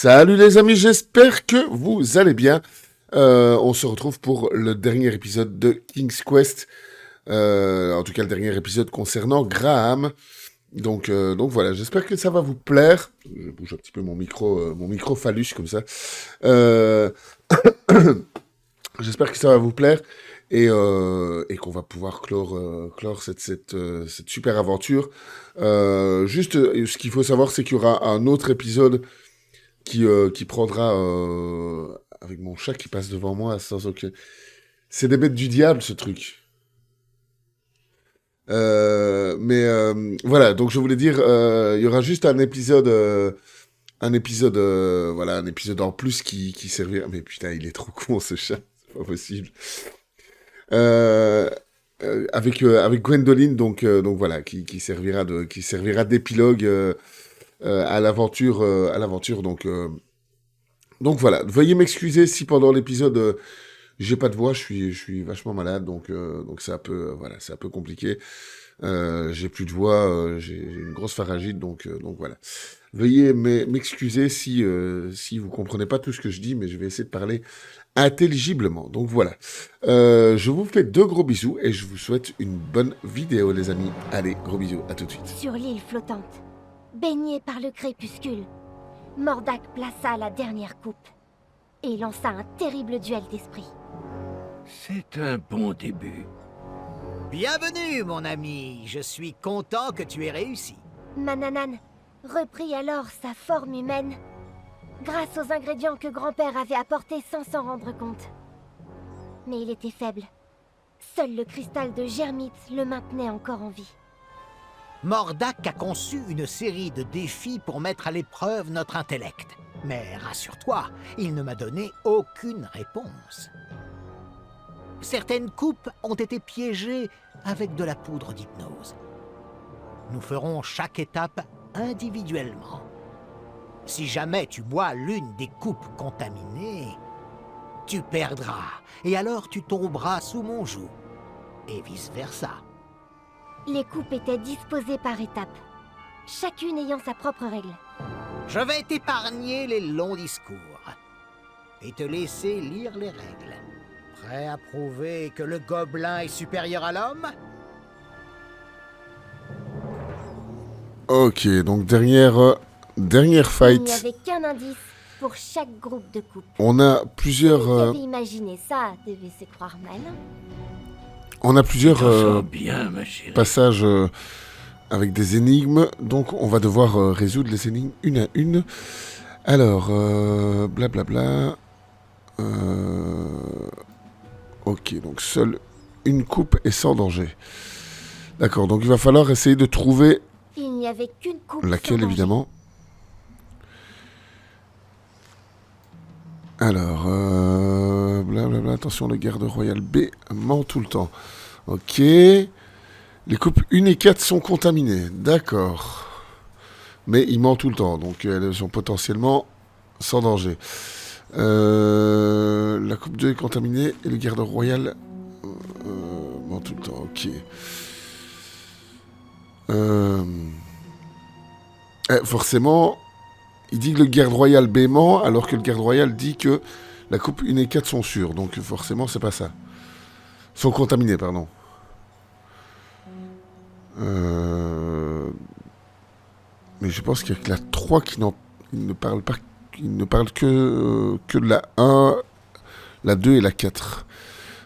Salut les amis, j'espère que vous allez bien. On se retrouve pour le dernier épisode de King's Quest. En tout cas, le dernier épisode concernant Graham. Donc voilà, j'espère que ça va vous plaire. Je bouge un petit peu mon micro phallus comme ça. Euh, J'espère que ça va vous plaire et qu'on va pouvoir clore cette super aventure. Juste, ce qu'il faut savoir, c'est qu'il y aura un autre épisode qui prendra avec mon chat qui passe devant moi sans aucun. C'est des bêtes du diable ce truc. Voilà, donc je voulais dire, il y aura juste un épisode en plus qui servira. Mais putain, il est trop con ce chat, c'est pas possible. Euh, avec Gwendoline, donc voilà, qui servira d'épilogue à l'aventure. Donc voilà, veuillez m'excuser si pendant l'épisode j'ai pas de voix, je suis vachement malade, donc c'est un peu compliqué. J'ai plus de voix, j'ai une grosse pharyngite, donc voilà. Veuillez m'excuser si vous comprenez pas tout ce que je dis, mais je vais essayer de parler intelligiblement. Donc voilà. Je vous fais deux gros bisous et je vous souhaite une bonne vidéo, les amis. Allez, gros bisous, à tout de suite. Sur l'île flottante, baignée par le crépuscule, Mordack plaça la dernière coupe et lança un terrible duel d'esprit. C'est un bon début. Bienvenue, mon ami. Je suis content que tu aies réussi. Manannan reprit alors sa forme humaine, grâce aux ingrédients que grand-père avait apportés sans s'en rendre compte. Mais il était faible. Seul le cristal de Germite le maintenait encore en vie. Mordack a conçu une série de défis pour mettre à l'épreuve notre intellect. Mais rassure-toi, il ne m'a donné aucune réponse. Certaines coupes ont été piégées avec de la poudre d'hypnose. Nous ferons chaque étape individuellement. Si jamais tu bois l'une des coupes contaminées, tu perdras, et alors tu tomberas sous mon joug, et vice-versa. Les coupes étaient disposées par étapes, chacune ayant sa propre règle. Je vais t'épargner les longs discours et te laisser lire les règles. Prêt à prouver que le gobelin est supérieur à l'homme? Ok, donc dernière Il fight. n'y avait qu'un indice pour chaque groupe de coupes. On a Celui qui plusieurs, avait imaginé ça devait se croire malin. on a Tu plusieurs t'en sors bien, ma chérie. passages avec des énigmes, donc on va devoir résoudre les énigmes une à une. Alors, blablabla. Ok, donc seule une coupe est sans danger. D'accord, donc il va falloir essayer de trouver Il n'y avait qu'une coupe. laquelle, sans danger. évidemment. Alors, blablabla, attention, le garde royal B ment tout le temps. Ok. Les coupes 1 et 4 sont contaminées, d'accord. Mais il ment tout le temps, donc elles sont potentiellement sans danger. La coupe 2 est contaminée et le garde royal ment tout le temps, ok. Forcément, il dit que le garde royal B ment, alors que le garde royal dit que la coupe 1 et 4 sont sûres, donc forcément c'est pas ça. Sont contaminés, pardon. Mais je pense qu'il y a que la 3 qui il ne parle pas, il ne parle que de la 1, la 2 et la 4.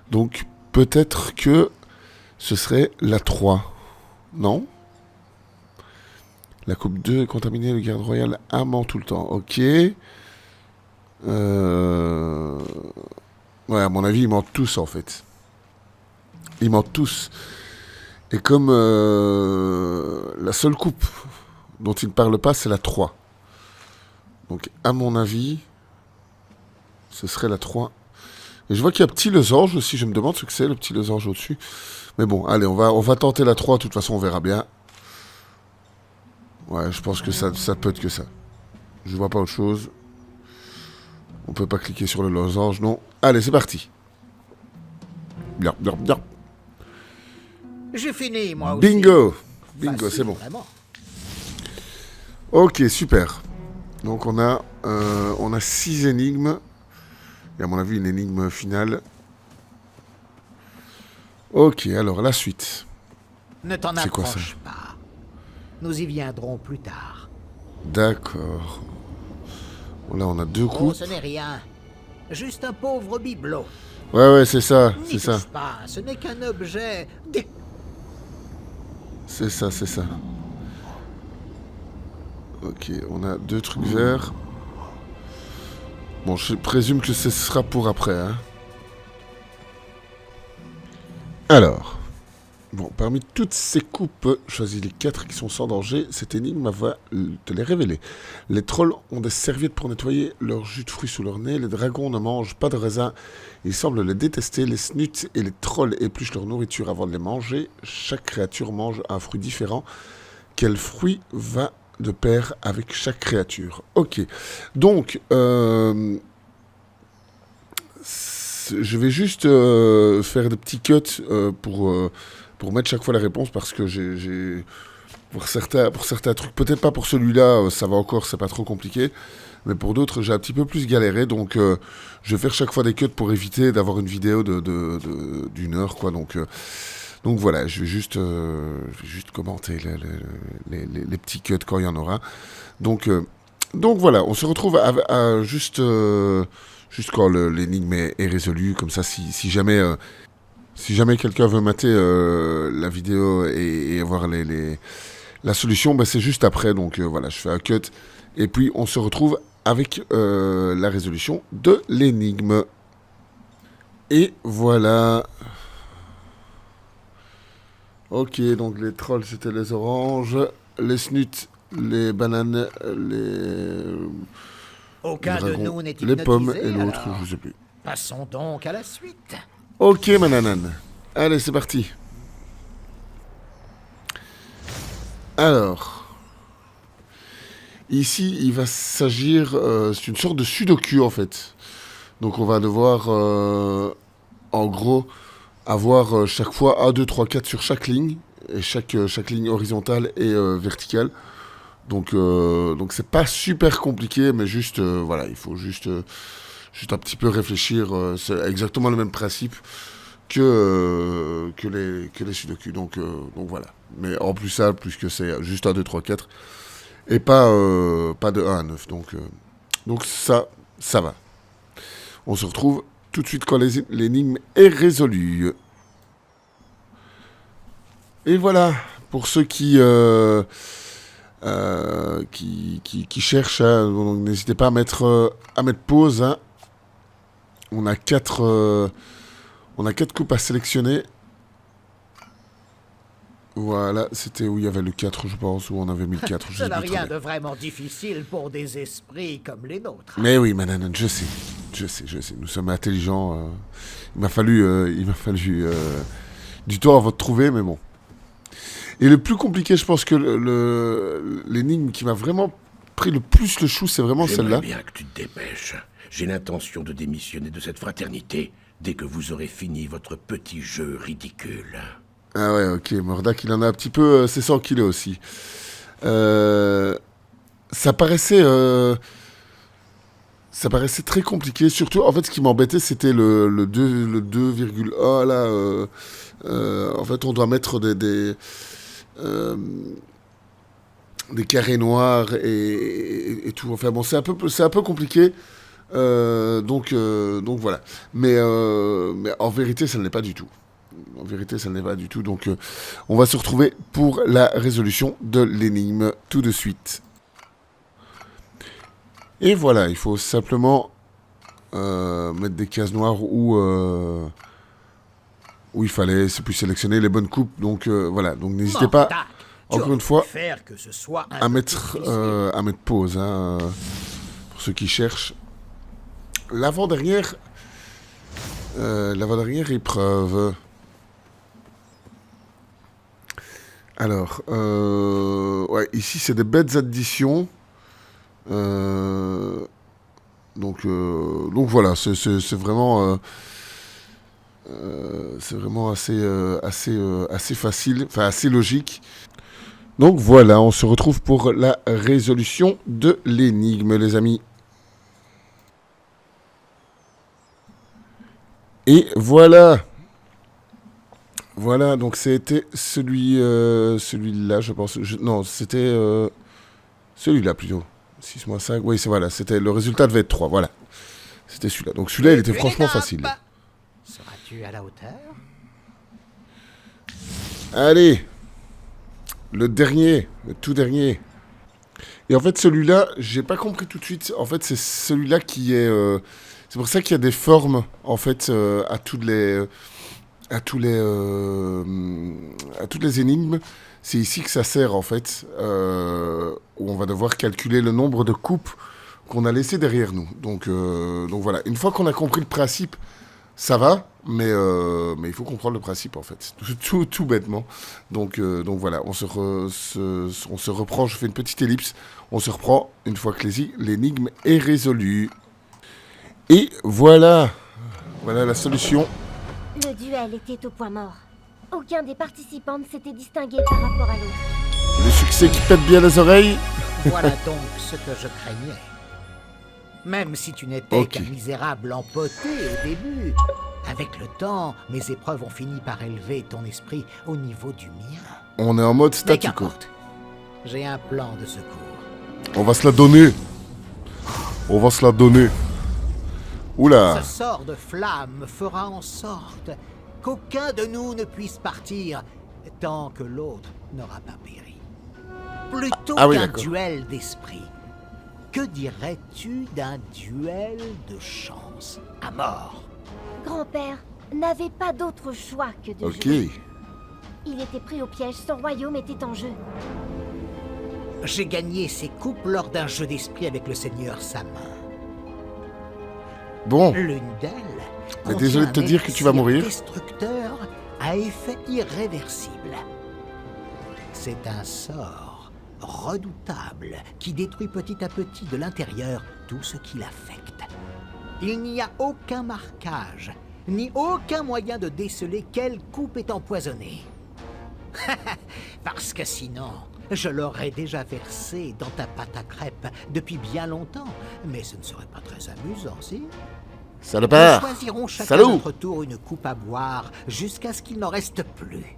Donc peut-être que ce serait la 3. Non? La coupe 2 est contaminée, le garde royal ment tout le temps. Ok. Ouais, à mon avis, ils mentent tous en fait. Ils mentent tous. Et comme la seule coupe dont il ne parle pas, c'est la 3. Donc, à mon avis, ce serait la 3. Et je vois qu'il y a petit losange aussi. Je me demande ce que c'est, le petit losange au-dessus. Mais bon, allez, on va tenter la 3. De toute façon, on verra bien. Ouais, je pense que ça peut être que ça. Je vois pas autre chose. On peut pas cliquer sur le losange, non. Allez, c'est parti. Bien. J'ai fini, moi aussi. Bingo. Bingo, Facile, c'est bon. Vraiment. Ok, super. Donc on a On a 6 énigmes. Et à mon avis, une énigme finale. Ok, alors la suite. Ne t'en C'est quoi ça? approche pas. Nous y viendrons plus tard. D'accord. Bon, là, on a 2 Oh, coups. ce n'est rien. Juste un pauvre bibelot. Ouais, c'est ça, N'y c'est ça. touche pas, ce n'est qu'un objet... C'est ça. Ok, on a 2 trucs verts. Bon, je présume que ce sera pour après, hein. Alors... Bon, parmi toutes ces coupes, choisis les 4 qui sont sans danger. Cette énigme va te les révéler. Les trolls ont des serviettes pour nettoyer leur jus de fruits sous leur nez. Les dragons ne mangent pas de raisin. Ils semblent les détester. Les snuts et les trolls épluchent leur nourriture avant de les manger. Chaque créature mange un fruit différent. Quel fruit va de pair avec chaque créature? Ok. Donc, je vais juste faire des petits cuts pour mettre chaque fois la réponse, parce que j'ai pour certains trucs, peut-être pas pour celui-là, ça va encore, c'est pas trop compliqué, mais pour d'autres, j'ai un petit peu plus galéré, donc je vais faire chaque fois des cuts pour éviter d'avoir une vidéo d'une heure, quoi, donc voilà, je vais juste commenter les petits cuts quand il y en aura, donc voilà, on se retrouve à juste quand l'énigme est résolue, comme ça, si jamais quelqu'un veut mater la vidéo et avoir la solution, bah, c'est juste après. Donc voilà, je fais un cut. Et puis on se retrouve avec la résolution de l'énigme. Et voilà. Ok, donc les trolls c'était les oranges. Les snuts, les bananes, Aucun de nous n'est les pommes hypnotisé, et l'autre, alors. je sais plus. Passons donc à la suite. Ok, Mananan. Allez, c'est parti. Alors, ici, il va s'agir... c'est une sorte de sudoku, en fait. Donc, on va devoir, en gros, avoir chaque fois 1, 2, 3, 4 sur chaque ligne. Et chaque ligne horizontale et verticale. Donc c'est pas super compliqué, mais juste, voilà, il faut juste un petit peu réfléchir. C'est exactement le même principe que les sudoku. Donc voilà. Mais en plus simple, puisque c'est juste 1, 2, 3, 4. Et pas de 1 à 9. Donc ça va. On se retrouve tout de suite quand l'énigme est résolue. Et voilà. Pour ceux qui cherchent, hein, donc n'hésitez pas à mettre pause. Hein. On a 4 coupes à sélectionner. Voilà, c'était où il y avait le 4, je pense, où on avait mis le 4. Ça n'a rien de vraiment difficile pour des esprits comme les nôtres. Mais oui, Mananan, je sais. Nous sommes intelligents. Il m'a fallu du temps avant de trouver, mais bon. Et le plus compliqué, je pense que l'énigme qui m'a vraiment pris le plus le chou, c'est vraiment celle-là. J'aimerais bien que tu te dépêches. J'ai l'intention de démissionner de cette fraternité dès que vous aurez fini votre petit jeu ridicule. Ah ouais, ok, Mordak, il en a un petit peu... c'est 100 kilos aussi. Ça paraissait très compliqué. Surtout, en fait, ce qui m'embêtait, c'était le 2,1, là. En fait, on doit mettre des carrés noirs et tout. Enfin bon, c'est un peu compliqué. Donc voilà. Mais en vérité, ça ne l'est pas du tout. Donc on va se retrouver pour la résolution de l'énigme tout de suite. Et voilà, il faut simplement mettre des cases noires où il fallait, c'est plus sélectionner les bonnes coupes. Donc voilà, donc n'hésitez pas, encore une fois, à mettre pause, hein, pour ceux qui cherchent. L'avant-dernière épreuve. Alors, ouais, ici c'est des bêtes additions. Donc voilà, c'est vraiment assez facile, enfin assez logique. Donc voilà, on se retrouve pour la résolution de l'énigme, les amis. Et voilà. Voilà, donc c'était celui-là, je pense. Non, c'était celui-là plutôt. 6 moins 5. Oui, c'est voilà, c'était le résultat devait être 3, voilà. C'était celui-là. Donc celui-là, il était franchement facile. Seras-tu à la hauteur? Allez. Le dernier, le tout dernier. Et en fait, celui-là, j'ai pas compris tout de suite. En fait, c'est celui-là qui est... c'est pour ça qu'il y a des formes, en fait, à toutes les énigmes. C'est ici que ça sert, en fait, où on va devoir calculer le nombre de coupes qu'on a laissées derrière nous. Donc voilà. Une fois qu'on a compris le principe, ça va, mais il faut comprendre le principe, en fait. Tout bêtement. Donc voilà, on se reprend, je fais une petite ellipse, on se reprend une fois que l'énigme est résolue. Et voilà la solution. Le duel était au point mort. Aucun des participants ne s'était distingué par rapport à l'autre. Le succès qui pète bien les oreilles. Voilà donc ce que je craignais. Même si tu n'étais qu'un misérable empoté au début, avec le temps, mes épreuves ont fini par élever ton esprit au niveau du mien. On est en mode Mais statu quo. qu'importe, j'ai un plan de secours. On va se la donner. Oula. Ce sort de flamme fera en sorte qu'aucun de nous ne puisse partir tant que l'autre n'aura pas péri. Plutôt Ah oui, qu'un d'accord. duel d'esprit, que dirais-tu d'un duel de chance à mort? Grand-père n'avait pas d'autre choix que de Ok. jouer. Il était pris au piège, son royaume était en jeu. J'ai gagné ces coupes lors d'un jeu d'esprit avec le seigneur Samin. Bon. L'une d'elles Mais contient désolé de te un dire que tu vas élixir mourir. destructeur à effet irréversible. C'est un sort redoutable qui détruit petit à petit de l'intérieur tout ce qui l'affecte. Il n'y a aucun marquage, ni aucun moyen de déceler quelle coupe est empoisonnée. Parce que sinon, je l'aurais déjà versé dans ta pâte à crêpes depuis bien longtemps. Mais ce ne serait pas très amusant, si? Nous Salopard. choisirons chacun Salaud. notre tour une coupe à boire jusqu'à ce qu'il n'en reste plus.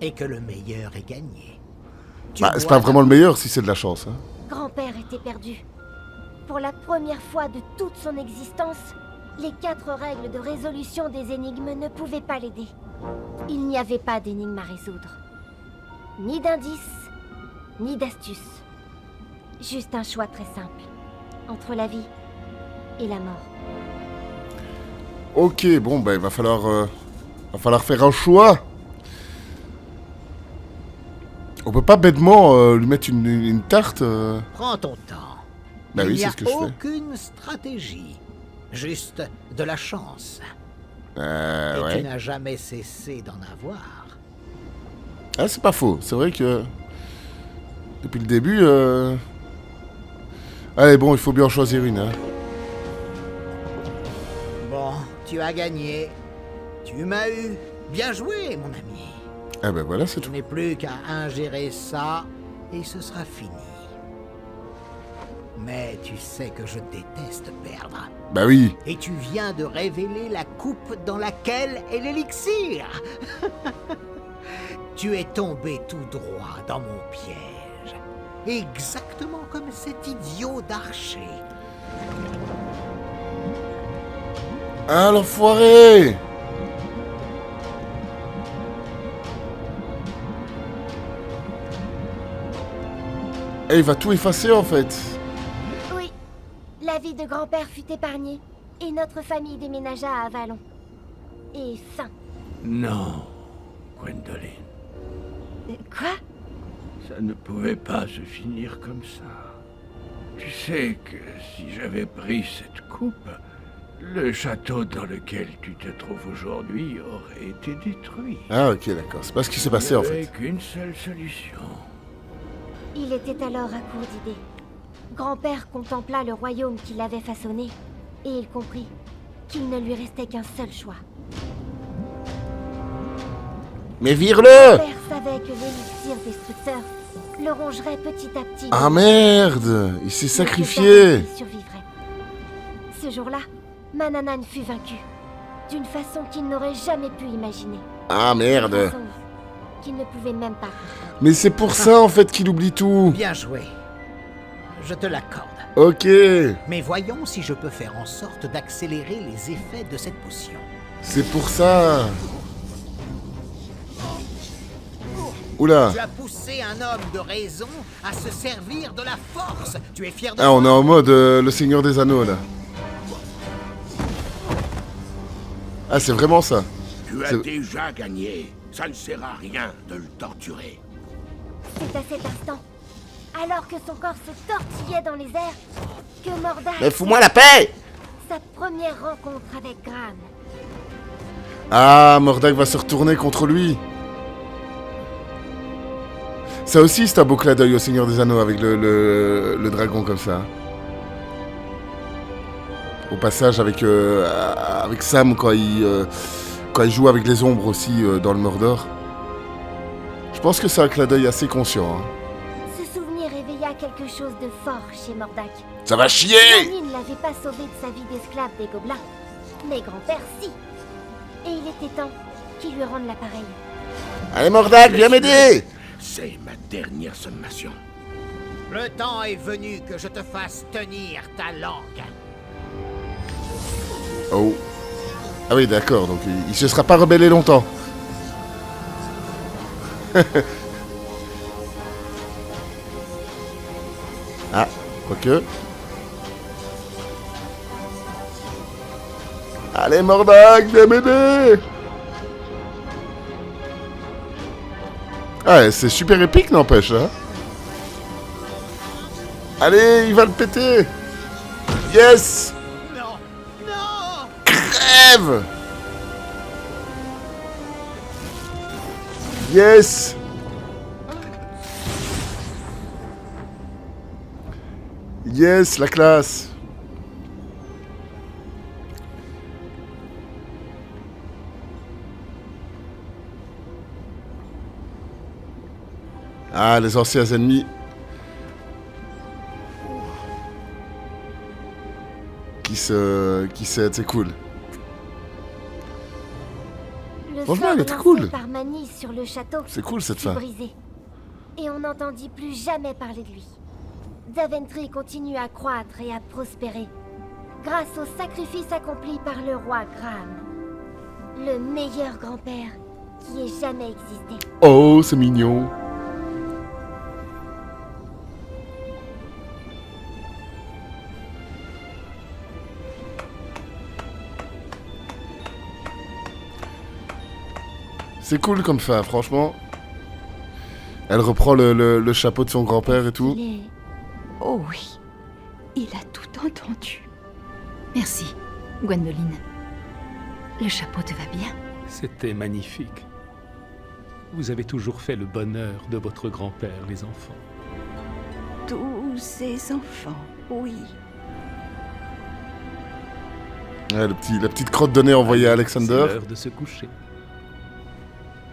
Et que le meilleur ait gagné. Tu Bah, c'est bois pas vraiment le meilleur si c'est de la chance. Hein. Grand-père était perdu. Pour la première fois de toute son existence, les 4 règles de résolution des énigmes ne pouvaient pas l'aider. Il n'y avait pas d'énigme à résoudre. Ni d'indice, ni d'astuce. Juste un choix très simple. Entre la vie et la mort. Ok, bon, bah, il va falloir faire un choix. On peut pas bêtement lui mettre une tarte. Prends ton temps. Bah Il oui, n'y c'est a ce que je fais. aucune stratégie. Juste de la chance. Et tu Ouais. n'as jamais cessé d'en avoir. Ah, c'est pas faux. C'est vrai que depuis le début. Allez, bon, il faut bien en choisir une. Hein. Bon, tu as gagné. Tu m'as eu. Bien joué, mon ami. Ah ben voilà, c'est Je tout. n'ai plus qu'à ingérer ça et ce sera fini. Mais tu sais que je déteste perdre. Bah oui. Et tu viens de révéler la coupe dans laquelle est l'élixir. Tu es tombé tout droit dans mon piège. Exactement comme cet idiot d'archer. Ah, l'enfoiré! Et il va tout effacer en fait. Oui, la vie de grand-père fut épargnée et notre famille déménagea à Avalon. Et fin. Non, Gwendoline, Quoi? ça ne pouvait pas se finir comme ça. Tu sais que si j'avais pris cette coupe, le château dans lequel tu te trouves aujourd'hui aurait été détruit. Ah ok, d'accord. C'est pas ce qui s'est passé en fait. Avec une seule solution. Il était alors à court d'idées. Grand-père contempla le royaume qu'il avait façonné et il comprit qu'il ne lui restait qu'un seul choix. Mais vire-le! Père savait que l'élixir destructeur le rongerait petit à petit. Ah merde! Il s'est Il sacrifié! survivrait. Ce jour-là, Mananan fut vaincu. d'une façon qu'il n'aurait jamais pu imaginer. Ah Une merde. façon qu'il ne pouvait même pas comprendre. Mais c'est pour ça en fait qu'il oublie tout. Bien joué. Je te l'accorde. Ok. Mais voyons si je peux faire en sorte d'accélérer les effets de cette potion. C'est pour ça. Oula. Tu as poussé un homme de raison à se servir de la force. Tu es fier de Ah, on est en mode le Seigneur des Anneaux là. Ah, c'est vraiment ça. Tu as C'est- déjà gagné. Ça ne sert à rien de le torturer. C'est à cet instant, alors que son corps se tortillait dans les airs, que Mordak... Mais fous-moi la paix. Sa première rencontre avec Graham. Ah, Mordak va se retourner contre lui. Ça aussi, c'est un beau clin d'œil au Seigneur des Anneaux avec le dragon comme ça. Au passage avec Sam quand il joue avec les ombres aussi dans le Mordor. Je pense que c'est un clin d'œil assez conscient. Hein. Ce souvenir réveilla quelque chose de fort chez Mordak. Ça va chier. Mamie ne l'avait pas sauvé de sa vie d'esclave des gobelins, mais grand-père si. Et il était temps qu'il lui rende l'appareil. Allez Mordak, viens m'aider. C'est ma dernière sommation. Le temps est venu que je te fasse tenir ta langue. Oh. Ah oui, d'accord, donc il se sera pas rebellé longtemps. Ah, quoique. Allez Mordak, viens m'aider. Ah, c'est super épique, n'empêche, hein. Allez, il va le péter. Yes. Non, non. Crève. Yes. Yes, la classe. Ah, les anciens ennemis. Qui c'est cool. Le Franchement, sort elle était lancé cool. par Mani sur le château C'est cool cette fut fin. brisé. Et on n'entendit plus jamais parler de lui. Daventry continue à croître et à prospérer, grâce au sacrifice accompli par le roi Graham. Le meilleur grand-père qui ait jamais existé. Oh, c'est mignon. C'est cool comme fin, franchement. Elle reprend le chapeau de son grand-père et tout. Il est... Oh oui, il a tout entendu. Merci, Gwendoline. Le chapeau te va bien. C'était magnifique. Vous avez toujours fait le bonheur de votre grand-père, les enfants. Tous ces enfants, oui. Ouais, la petite crotte de nez envoyée à C'est Alexander. l'heure de se coucher.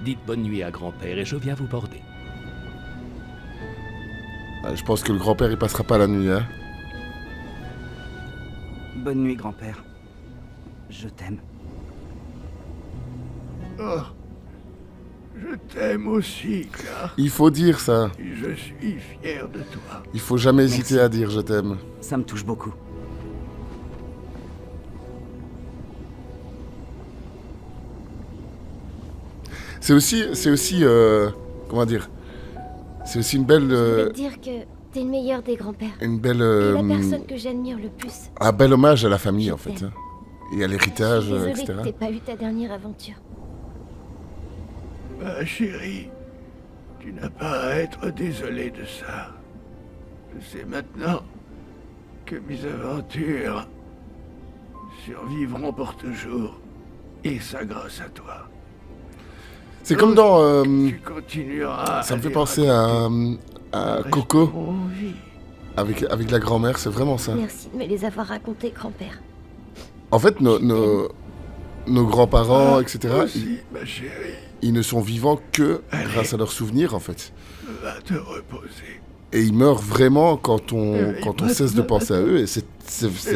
Dites bonne nuit à grand-père et je viens vous border. Ouais, je pense que le grand-père il passera pas la nuit, hein. Bonne nuit, grand-père. Je t'aime. Oh, je t'aime aussi, car Il faut dire ça. je suis fier de toi. Il faut jamais Merci. hésiter à dire je t'aime. Ça me touche beaucoup. C'est aussi, comment dire, c'est aussi une belle, Je voulais te dire que t'es le meilleur des grands-pères. une belle, Et la personne que j'admire le plus. un bel hommage à la famille Je en fait, t'aime. hein. Et à l'héritage, Je suis désolée etc. que t'aies pas eu ta dernière aventure. Ma chérie, tu n'as pas à être désolé de ça. Je sais maintenant que mes aventures survivront pour toujours. Et ça grâce à toi. C'est comme dans, Tu continueras. ça me à fait les penser raconter. à Resteront Coco en vie. avec la grand-mère, c'est vraiment ça. Merci de me les avoir racontés, grand-père. En fait, nos grands-parents, etc. Aussi, ma chérie, Ils ne sont vivants que Allez. grâce à leurs souvenirs en fait. va te reposer. Et ils meurent vraiment quand on Oui, cesse de maintenant. penser à eux. Et c'est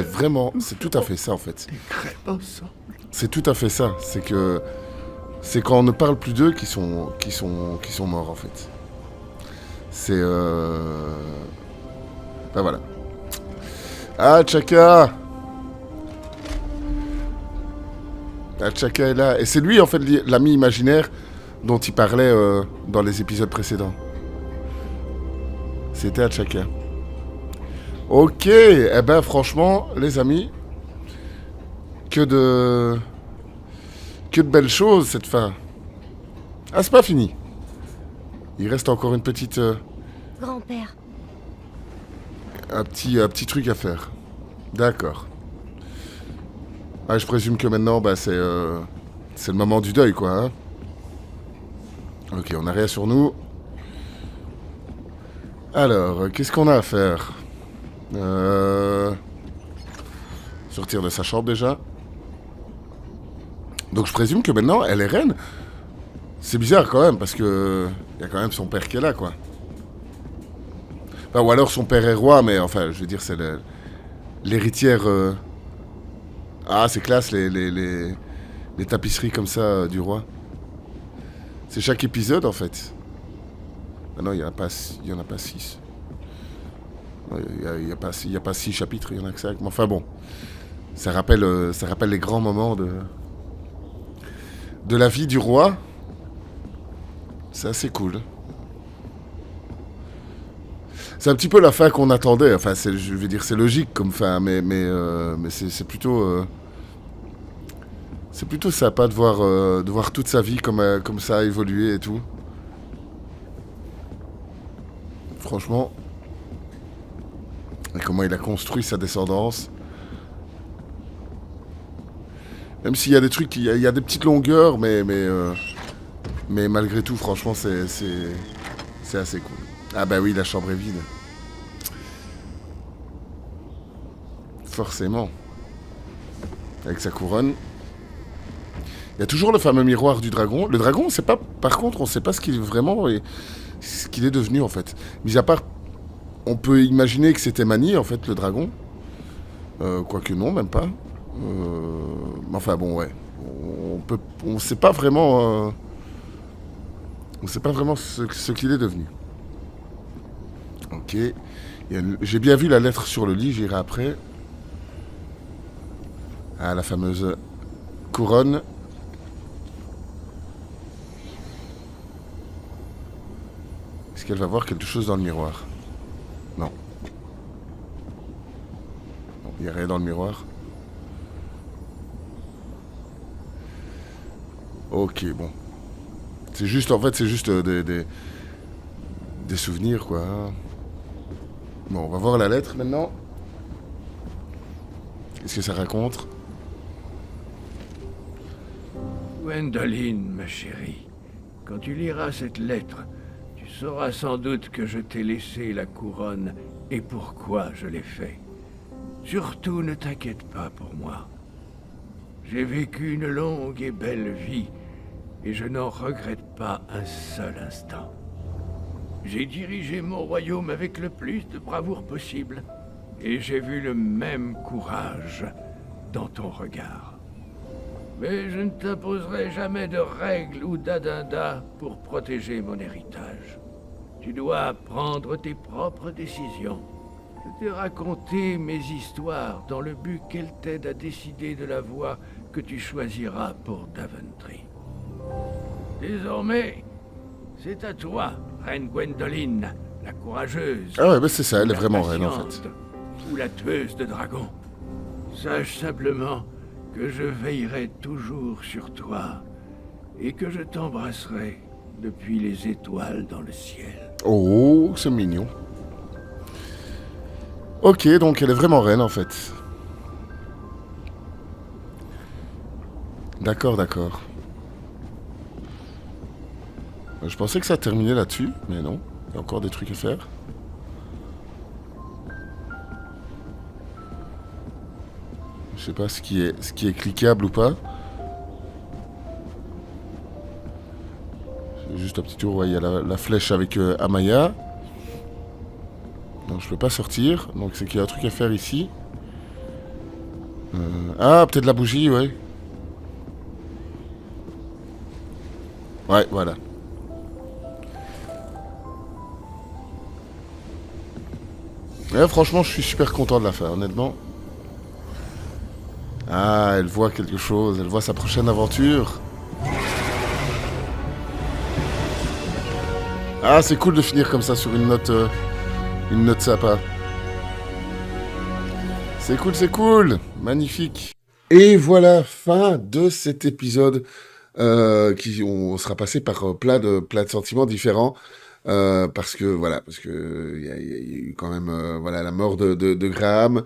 vraiment, c'est tout à fait ça en fait. Des crêpes ensemble. C'est tout à fait ça. C'est quand on ne parle plus d'eux qui sont morts, en fait. C'est... Ben voilà. Ah, Chaka! Ah, Chaka est là. Et c'est lui, en fait, l'ami imaginaire dont il parlait dans les épisodes précédents. C'était à Chaka. Ok, eh ben franchement, les amis, que de belles choses cette fin. Ah, c'est pas fini. Il reste encore une petite... Grand-père, un petit truc à faire. D'accord. Ah, je présume que maintenant, bah, c'est le moment du deuil, quoi. Hein. Ok, on n'a rien sur nous. Alors, qu'est-ce qu'on a à faire? Sortir de sa chambre, déjà. Donc, je présume que maintenant, elle est reine. C'est bizarre, quand même, parce que... il y a quand même son père qui est là, quoi. Enfin, ou alors son père est roi, mais enfin, je veux dire, c'est l'héritière... Ah, c'est classe, les tapisseries comme ça du roi. C'est chaque épisode, en fait. Ah non, il n'y en a pas 6. Il n'y a pas 6 chapitres, il y en a que 5. Mais enfin bon, ça rappelle les grands moments de la vie du roi. C'est assez cool. C'est un petit peu la fin qu'on attendait. Enfin, je vais dire, c'est logique comme fin, mais c'est plutôt... c'est plutôt sympa de voir toute sa vie comme ça a évolué et tout. Franchement. Et comment il a construit sa descendance. Même s'il y a des trucs, il y a des petites longueurs, mais malgré tout, franchement, c'est assez cool. Ah bah oui, la chambre est vide. Forcément. Avec sa couronne. Il y a toujours le fameux miroir du dragon. Le dragon, on sait pas. Par contre, on sait pas ce qu'il est vraiment et ce qu'il est devenu en fait. Mis à part, on peut imaginer que c'était Mani en fait, le dragon. Quoique non, même pas. Enfin bon, ouais. On sait pas vraiment. On sait pas vraiment ce qu'il est devenu. Ok. J'ai bien vu la lettre sur le lit, j'irai après. Ah, la fameuse couronne. Est-ce qu'elle va voir quelque chose dans le miroir? Non. Il n'y a rien dans le miroir. Ok, bon. C'est juste, en fait, c'est juste des souvenirs, quoi. Bon, on va voir la lettre maintenant. Qu'est-ce que ça raconte? Gwendoline, ma chérie, quand tu liras cette lettre, tu sauras sans doute que je t'ai laissé la couronne et pourquoi je l'ai fait. Surtout, ne t'inquiète pas pour moi. J'ai vécu une longue et belle vie et je n'en regrette pas un seul instant. J'ai dirigé mon royaume avec le plus de bravoure possible et j'ai vu le même courage dans ton regard. Mais je ne t'imposerai jamais de règles ou d'addenda pour protéger mon héritage. Tu dois prendre tes propres décisions. Je t'ai raconté mes histoires dans le but qu'elles t'aident à décider de la voie que tu choisiras pour Daventry. Désormais, c'est à toi, reine Gwendoline, la courageuse. Ah ouais, bah c'est ça, elle est vraiment reine en fait. Ou la tueuse de dragons. Sache simplement que je veillerai toujours sur toi et que je t'embrasserai depuis les étoiles dans le ciel. Oh, c'est mignon. Ok, donc elle est vraiment reine en fait. D'accord, d'accord. Je pensais que ça terminait là-dessus, mais non. Il y a encore des trucs à faire. Je sais pas ce qui est cliquable ou pas. Juste un petit tour, ouais, il y a la flèche avec Amaya. Donc je peux pas sortir, donc c'est qu'il y a un truc à faire ici. Ah, peut-être la bougie, ouais. Ouais, voilà. Ouais, franchement, je suis super content de la faire, honnêtement. Ah, elle voit quelque chose, elle voit sa prochaine aventure. Ah, c'est cool de finir comme ça sur une note sympa. C'est cool, magnifique. Et voilà, fin de cet épisode on sera passé par plein de sentiments différents. Parce que il y a eu quand même voilà la mort de Graham,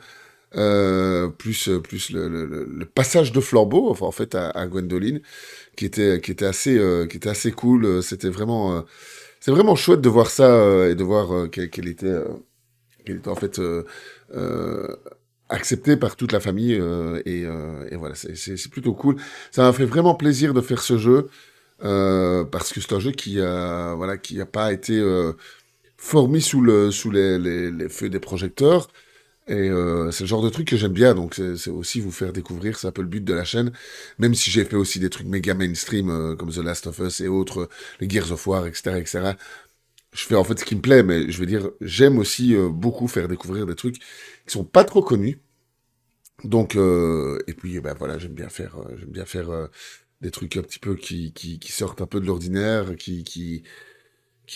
plus le passage de flambeau, enfin en fait à Gwendoline, qui était assez cool. C'est vraiment chouette de voir ça et de voir qu'elle était en fait euh, acceptée par toute la famille et voilà, c'est plutôt cool. Ça m'a fait vraiment plaisir de faire ce jeu parce que c'est un jeu qui a pas été formé sous les feux des projecteurs. Et c'est le genre de truc que j'aime bien, donc c'est aussi vous faire découvrir, c'est un peu le but de la chaîne, même si j'ai fait aussi des trucs méga mainstream comme The Last of Us et autres, les Gears of War, etc., etc. Je fais en fait ce qui me plaît, mais je veux dire, j'aime aussi beaucoup faire découvrir des trucs qui sont pas trop connus. Donc, et puis, ben voilà, j'aime bien faire des trucs un petit peu qui sortent un peu de l'ordinaire, que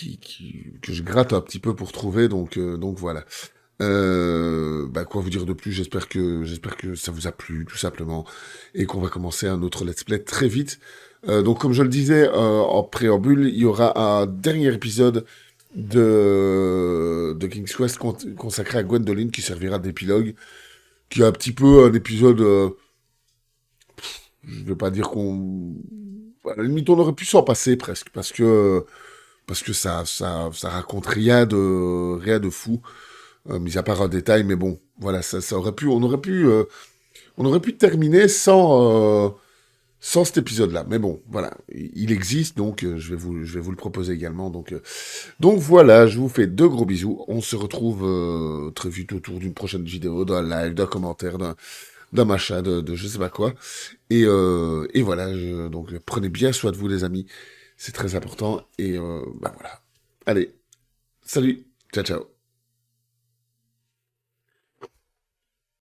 je gratte un petit peu pour trouver. Donc voilà. Bah quoi vous dire de plus, j'espère que ça vous a plu tout simplement et qu'on va commencer un autre let's play très vite. Donc comme je le disais en préambule, il y aura un dernier épisode de King's Quest consacré à Gwendoline qui servira d'épilogue, qui est un petit peu un épisode je vais pas dire qu'on à la limite on aurait pu s'en passer presque parce que ça raconte rien de fou. Mis à part un détail, mais bon, voilà, ça aurait pu, on aurait pu terminer sans cet épisode-là. Mais bon, voilà, il existe, donc je vais vous le proposer également. Donc voilà, je vous fais de gros bisous. On se retrouve très vite autour d'une prochaine vidéo, d'un live, d'un commentaire, d'un machin, de je sais pas quoi. Et voilà, donc prenez bien soin de vous, les amis. C'est très important. Et bah voilà. Allez, salut, ciao, ciao.